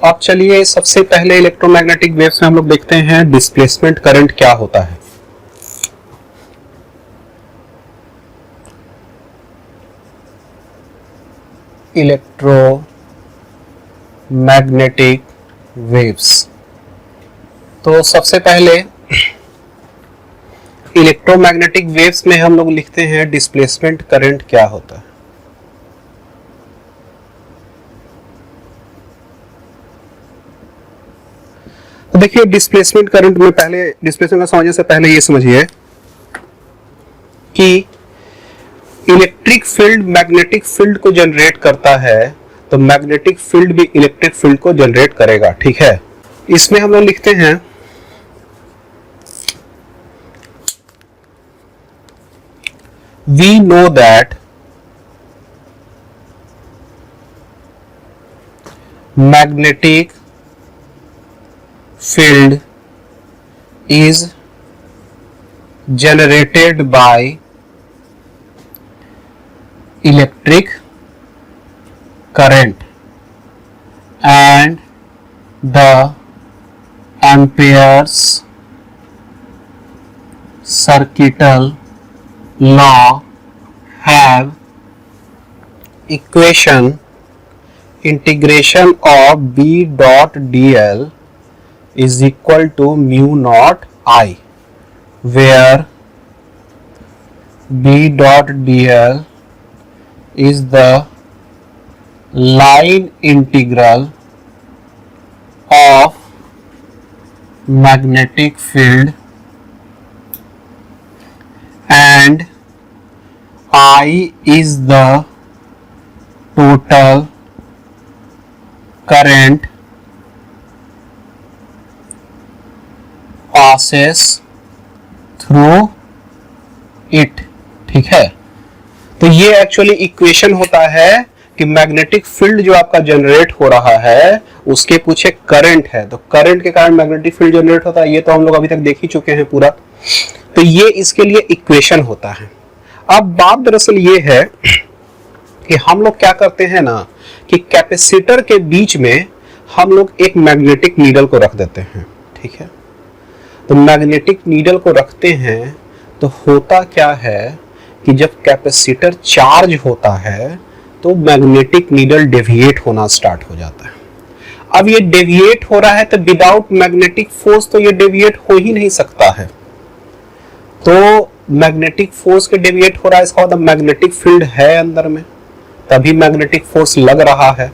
अब चलिए सबसे पहले इलेक्ट्रोमैग्नेटिक वेव्स में हम लोग देखते हैं डिस्प्लेसमेंट करंट क्या होता है। इलेक्ट्रोमैग्नेटिक वेव्स, तो सबसे पहले इलेक्ट्रोमैग्नेटिक वेव्स में हम लोग लिखते हैं डिस्प्लेसमेंट करंट क्या होता है। तो देखिए डिस्प्लेसमेंट करंट में पहले डिस्प्लेसमेंट का समझने से पहले ये समझिए कि इलेक्ट्रिक फील्ड मैग्नेटिक फील्ड को जनरेट करता है, तो मैग्नेटिक फील्ड भी इलेक्ट्रिक फील्ड को जनरेट करेगा। ठीक है, इसमें हम लोग लिखते हैं we know that magnetic field is generated by electric current and the Ampere's circuital law have equation integration of B dot dl is equal to mu naught I, where B dot dl is the line integral of magnetic field and I is the total current passes through it। ठीक है, तो ये actually equation होता है कि magnetic field जो आपका generate हो रहा है उसके पीछे करंट है, तो करंट के कारण मैग्नेटिक फील्ड जनरेट होता है। ये तो हम लोग अभी तक देख ही चुके हैं पूरा, तो ये इसके लिए इक्वेशन होता है। अब बात दरअसल ये है कि हम लोग क्या करते हैं ना कि कैपेसिटर के बीच में हम लोग एक मैग्नेटिक नीडल को रख देते हैं। ठीक है, तो मैग्नेटिक नीडल को रखते हैं तो होता क्या है कि जब कैपेसिटर चार्ज होता है तो मैग्नेटिक नीडल डेविएट होना स्टार्ट हो जाता है। अब ये डेविएट हो रहा है तो विदाउट मैग्नेटिक फोर्स तो ये डेविएट हो ही नहीं सकता है, तो मैग्नेटिक फोर्स के डेविएट हो रहा है, इसका मतलब मैग्नेटिक फील्ड है अंदर में, तभी मैग्नेटिक फोर्स लग रहा है।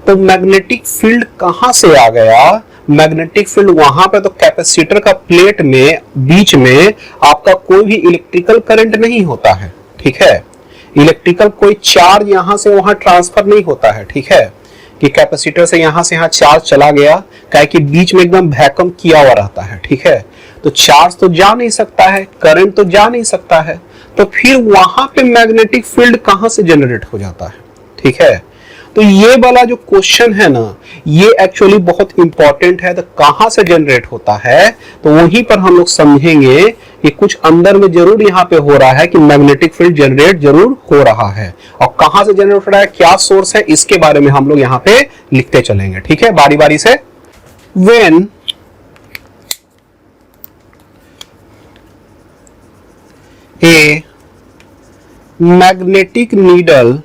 तो मैग्नेटिक फील्ड कहां से आ गया? मैग्नेटिक फील्ड वहां पे तो कैपेसिटर का प्लेट में बीच में आपका कोई भी इलेक्ट्रिकल करंट नहीं होता है। ठीक है, इलेक्ट्रिकल कोई चार्ज यहां से वहां ट्रांसफर नहीं होता है। ठीक है, कि कैपेसिटर से यहां से यहां चार्ज चला गया, काहे कि बीच में एकदम वैक्यूम किया हुआ रहता है। ठीक है, तो चार्ज तो जा नहीं सकता है, करंट तो जा नहीं सकता है, तो फिर वहां पे मैग्नेटिक फील्ड कहां से जनरेट हो जाता है। ठीक है, तो ये वाला जो क्वेश्चन है ना ये एक्चुअली बहुत इंपॉर्टेंट है, तो कहां से जनरेट होता है तो वहीं पर हम लोग समझेंगे कि कुछ अंदर में जरूर यहाँ पे हो रहा है कि मैग्नेटिक फील्ड जनरेट जरूर हो रहा है, और कहां से जनरेट हो रहा है, क्या सोर्स है, इसके बारे में हम लोग यहाँ पे लिखते चलेंगे। ठीक है, बारी बारी से। When a magnetic needle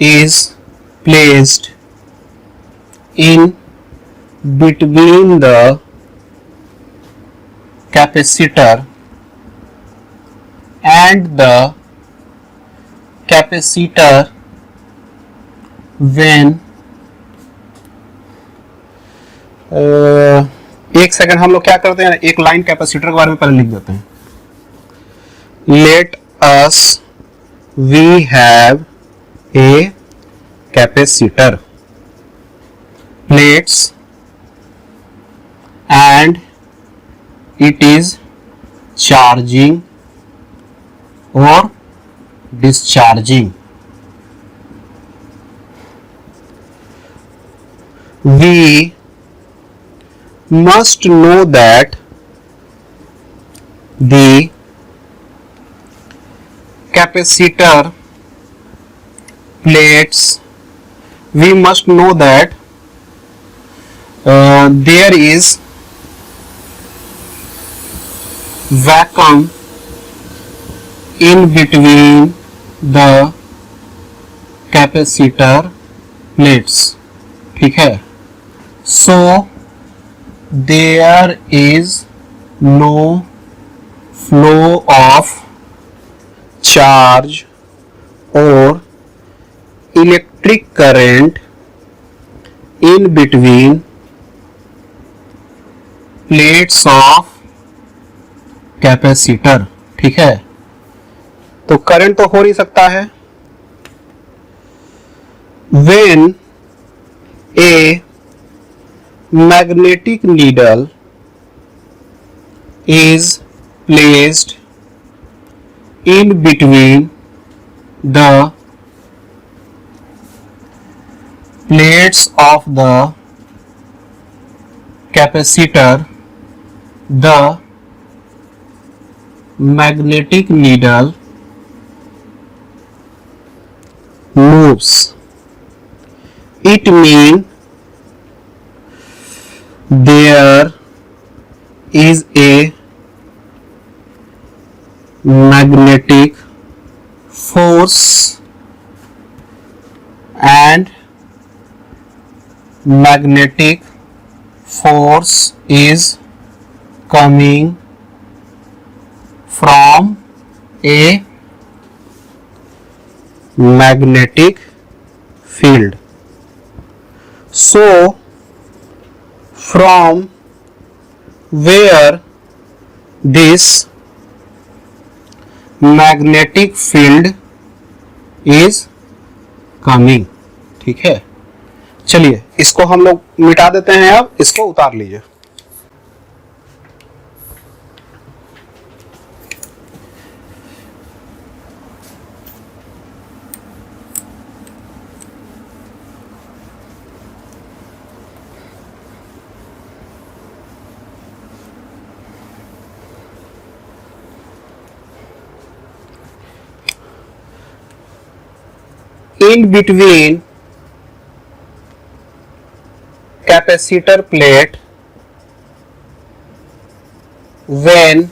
is placed in between the capacitor and the capacitor when एक सेकंड हम लोग क्या करते हैं, एक लाइन कैपेसिटर के बारे में पहले लिख देते हैं। Let us we have a capacitor plates and it is charging or discharging. We must know that the capacitor plates, we must know that there is vacuum in between the capacitor plates, ठीक है. So there is no flow of charge or electric current in between plates of capacitor, ठीक है. तो current तो हो नहीं सकता है. When a magnetic needle is placed in between the plates of the capacitor, the magnetic needle moves. It means there is a magnetic force and magnetic force is coming from a magnetic field. So from where this magnetic field is coming, ठीक है. चलिए इसको हम लोग मिटा देते हैं. अब इसको उतार लीजिए. In between capacitor plate, when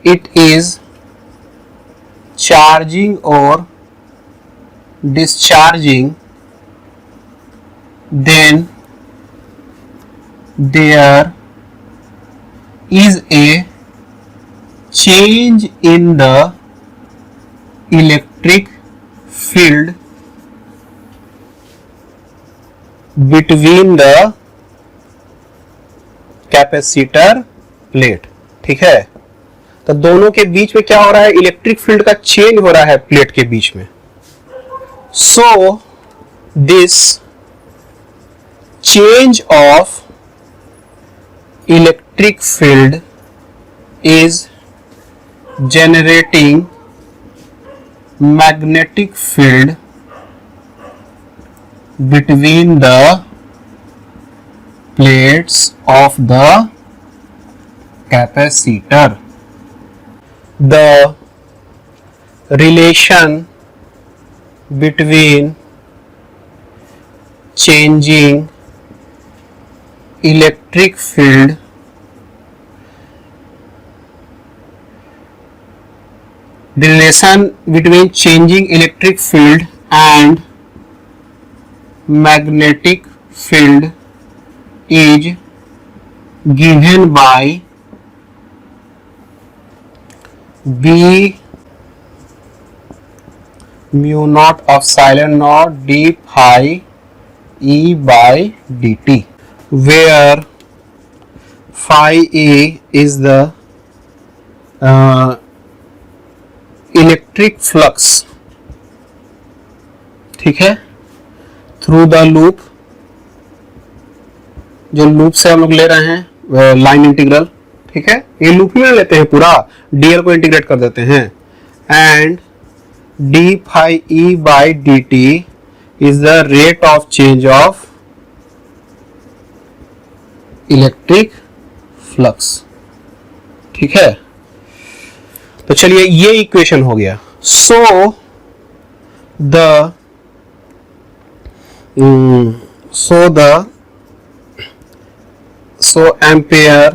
it is charging or discharging, then there is a change in the electric field between the capacitor plate, ठीक है. तो दोनों के बीच में क्या हो रहा है? इलेक्ट्रिक फील्ड का चेंज हो रहा है प्लेट के बीच में. So this change of electric field is generating magnetic field between the plates of the capacitor. The relation between changing electric field and magnetic field is given by B mu naught of epsilon naught d phi E by dt, where phi A is the electric flux, ठीक है, through the loop. जो loop से हम लोग ले रहे हैं line integral, ठीक है, ये लूप में लेते हैं पूरा, डीएल को इंटीग्रेट कर देते हैं. And D phi E by D T is the rate of change of electric flux, ठीक है. तो चलिए ये इक्वेशन हो गया. So the so ampere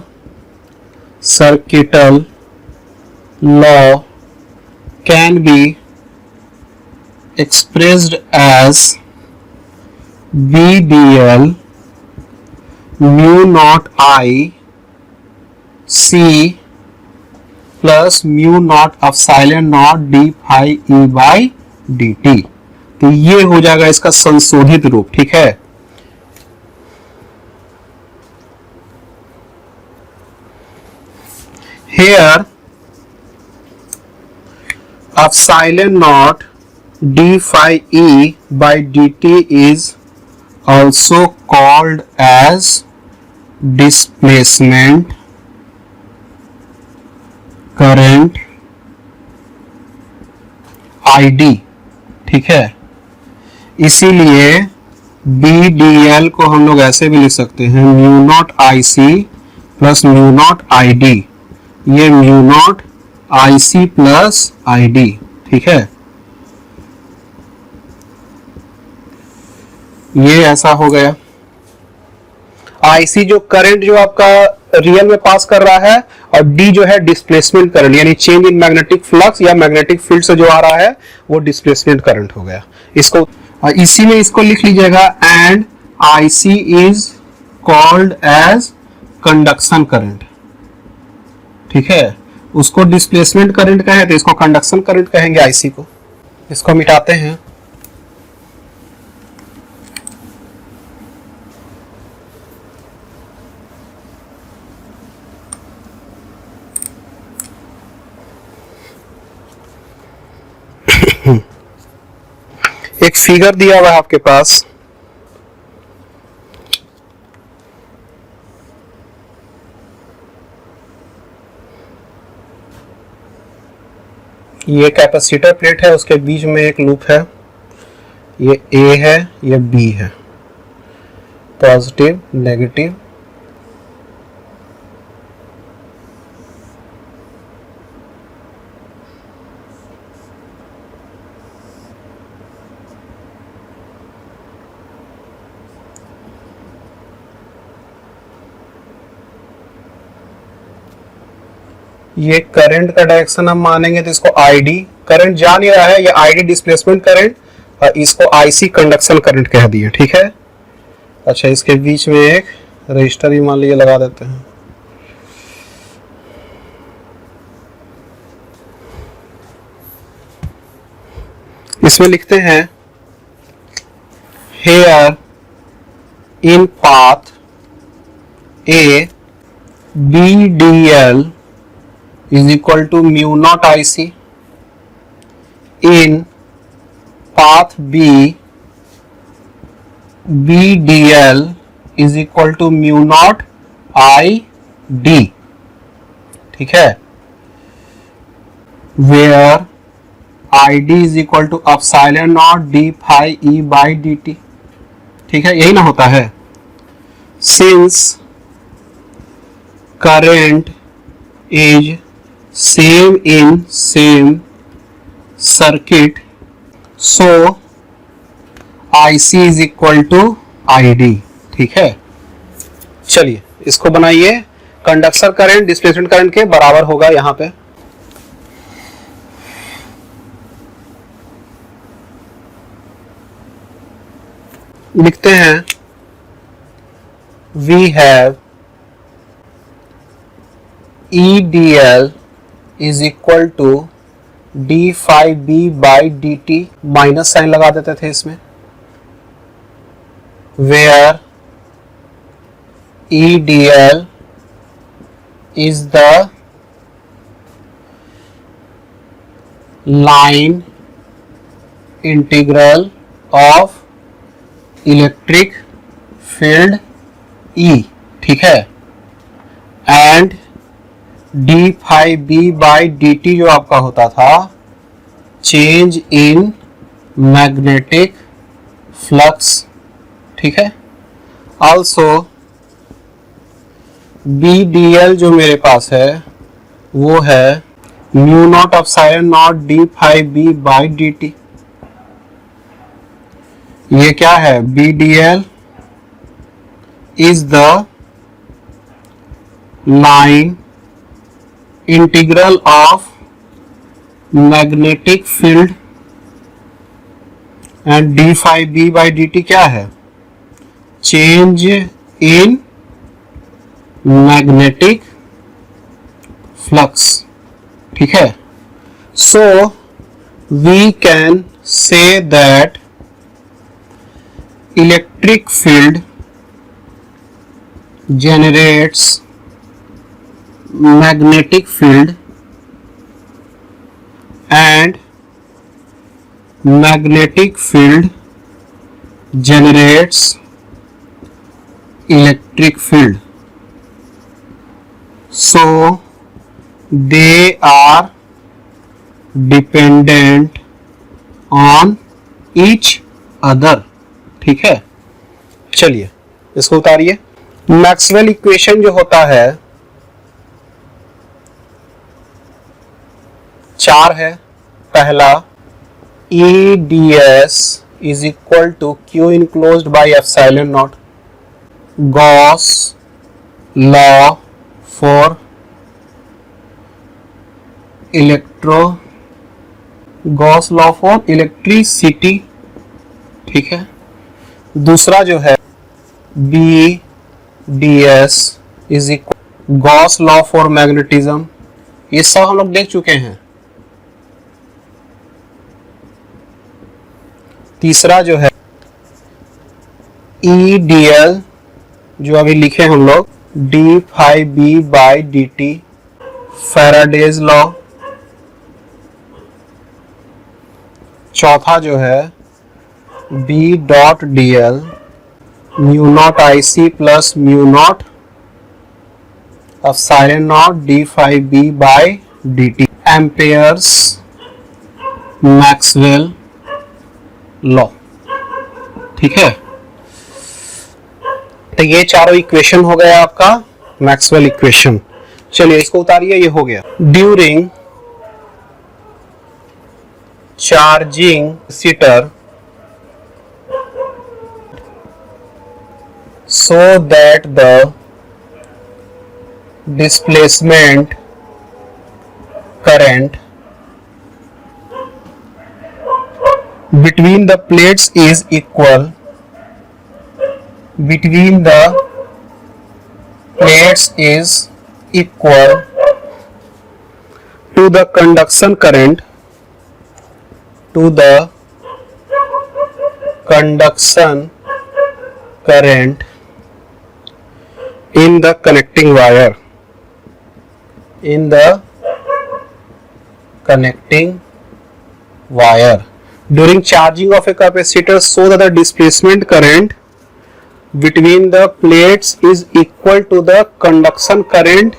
circuital law can be expressed as BDL mu naught I C plus mu naught epsilon naught D phi E by D T. तो ये हो जाएगा इसका संशोधित रूप, ठीक है। Here epsilon naught D phi E by D T is also called as displacement current ID, ठीक है। इसीलिए बी डी एल को हम लोग ऐसे भी लिख सकते हैं mu naught I C plus mu naught I D, ये mu naught I C plus I D, ठीक है। ये ऐसा हो गया। आईसी जो करंट जो आपका रियल में पास कर रहा है, और डी जो है डिस्प्लेसमेंट करंट यानी चेंज इन मैग्नेटिक फ्लक्स या मैग्नेटिक फील्ड से जो आ रहा है वो डिस्प्लेसमेंट करंट हो गया। इसको इसी में इसको लिख लीजिएगा, and IC is called as conduction current, ठीक है। उसको डिस्प्लेसमेंट करंट कहे तो इसको कंडक्शन करंट कहेंगे आईसी को। इसको मिटाते हैं। एक फिगर दिया हुआ है आपके पास, ये कैपेसिटर प्लेट है, उसके बीच में एक लूप है, ये ए है, ये बी है, पॉजिटिव नेगेटिव। ये करंट का डायरेक्शन हम मानेंगे तो इसको आईडी, करंट जा नहीं रहा है, ये आईडी डिस्प्लेसमेंट करंट, और इसको आईसी कंडक्शन करंट कह दिए, ठीक है। अच्छा, इसके बीच में एक रजिस्टर भी मान लीजिए लगा देते हैं। इसमें लिखते हैं here in path A B D L is equal to mu naught IC, in path B BDL is equal to mu naught ID, ठीक है, where ID is equal to epsilon naught d phi E by dt, ठीक है, यही ना होता है। Since current is same in same circuit, so IC is equal to ID, ठीक है। चलिए इसको बनाइए, कंडक्टर करंट डिस्प्लेसमेंट करंट के बराबर होगा। यहां पे लिखते हैं we have EDL is equal to d phi b by dt, minus sign लगा देते थे इसमें, where EDL is the line integral of electric field E, ठीक है, and D phi B by D T जो आपका होता था चेंज इन मैग्नेटिक फ्लक्स, ठीक है। ऑल्सो बी डी एल जो मेरे पास है वो है mu naught epsilon naught D phi B by D T. ये क्या है, B D L is the line integral of magnetic field and d phi b by dt क्या है? Change in magnetic flux. ठीक है? So we can say that electric field generates magnetic field and magnetic field generates electric field. So they are dependent on each other. ठीक है, चलिए इसको उतारिए. Maxwell equation जो होता है 4 है. पहला E ds is equal to Q enclosed by epsilon naught. Gauss law for Gauss law for electricity. ठीक है. दूसरा जो है B ds is equal Gauss law for magnetism. ये सब हम लोग देख चुके हैं. तीसरा जो है E dl जो अभी लिखे हम लोग d phi b by dt Faraday's law. चौथा जो है B dot dl mu naught IC plus mu naught epsilon not d phi b by dt Ampere's Maxwell law. ठीक है, तो ये चारों इक्वेशन हो गया आपका मैक्सवेल इक्वेशन. चलिए इसको उतारिए. ये हो गया. During charging capacitor so that the displacement current between the plates is equal to the conduction current in the connecting wire during charging of a capacitor so that the displacement current between the plates is equal to the conduction current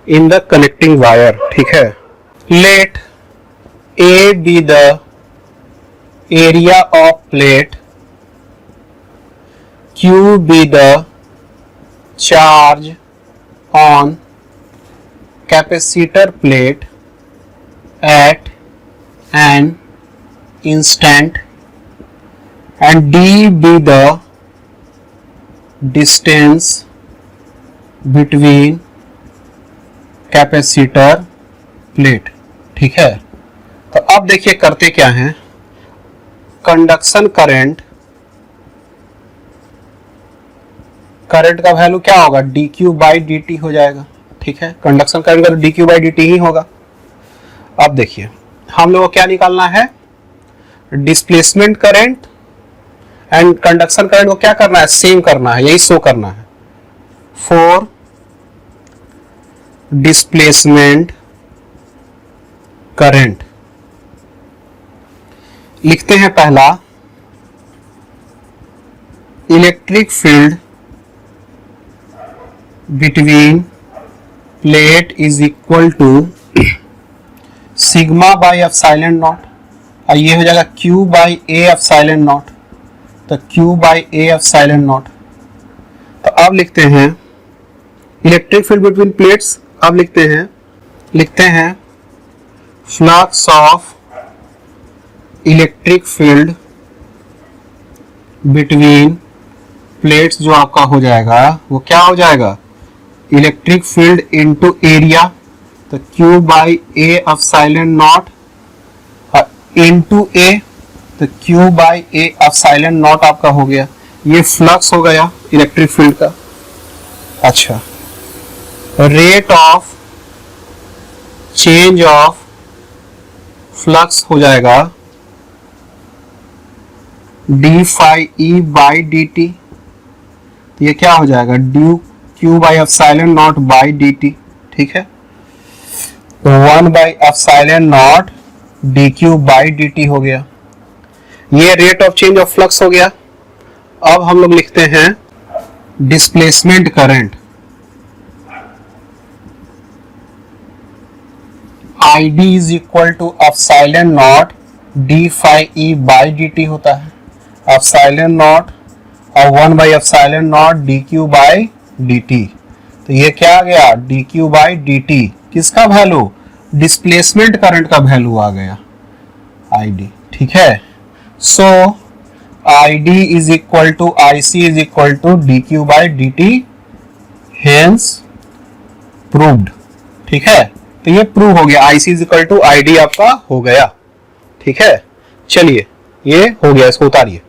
in the connecting wire. ठीक है. Let A be the area of plate, Q be the charge on capacitor plate at an instant, and D be the distance between capacitor plate. ठीक है. तो अब देखिए करते क्या हैं. कंडक्शन करंट का वैल्यू क्या होगा? dq बाई dt हो जाएगा. ठीक है, कंडक्शन करंट का dq बाई dt ही होगा. अब देखिए हम लोगों को क्या निकालना है? Displacement current and conduction current को क्या करना है? सेम करना है, यही शो करना है. फॉर डिस्प्लेसमेंट करंट लिखते हैं पहला electric field between plate is equal to sigma by epsilon naught, और ये हो जाएगा Q by A epsilon naught. तो Q by A epsilon naught. तो अब लिखते हैं इलेक्ट्रिक फील्ड बिटवीन प्लेट्स. अब लिखते हैं flux of electric field between plates जो आपका हो जाएगा वो क्या हो जाएगा? इलेक्ट्रिक फील्ड इनटू एरिया, तो Q by A epsilon naught into A, तो Q by A epsilon naught आपका हो गया। ये फ्लक्स हो गया इलेक्ट्रिक फील्ड का। अच्छा, rate of change of flux हो जाएगा D phi E by D T, तो ये क्या हो जाएगा D Q by epsilon naught by D T. ठीक है, तो 1 by epsilon naught D Q by D T हो गया। ये rate of change of flux हो गया। अब हम लोग लिखते हैं displacement current, ID is equal to epsilon naught D phi E by D T होता है, एप्सिलॉन नॉट और 1 by epsilon naught D Q by D T. तो ये क्या आ गया D Q by D T, किसका वैल्यू, डिस्प्लेसमेंट करंट का वैल्यू आ गया ID। ठीक है, so ID is equal to IC is equal to D Q by D T, hence proved. ठीक है, तो ये प्रूव हो गया, IC is equal to ID आपका हो गया। ठीक है, चलिए ये हो गया, इसको उतारिए।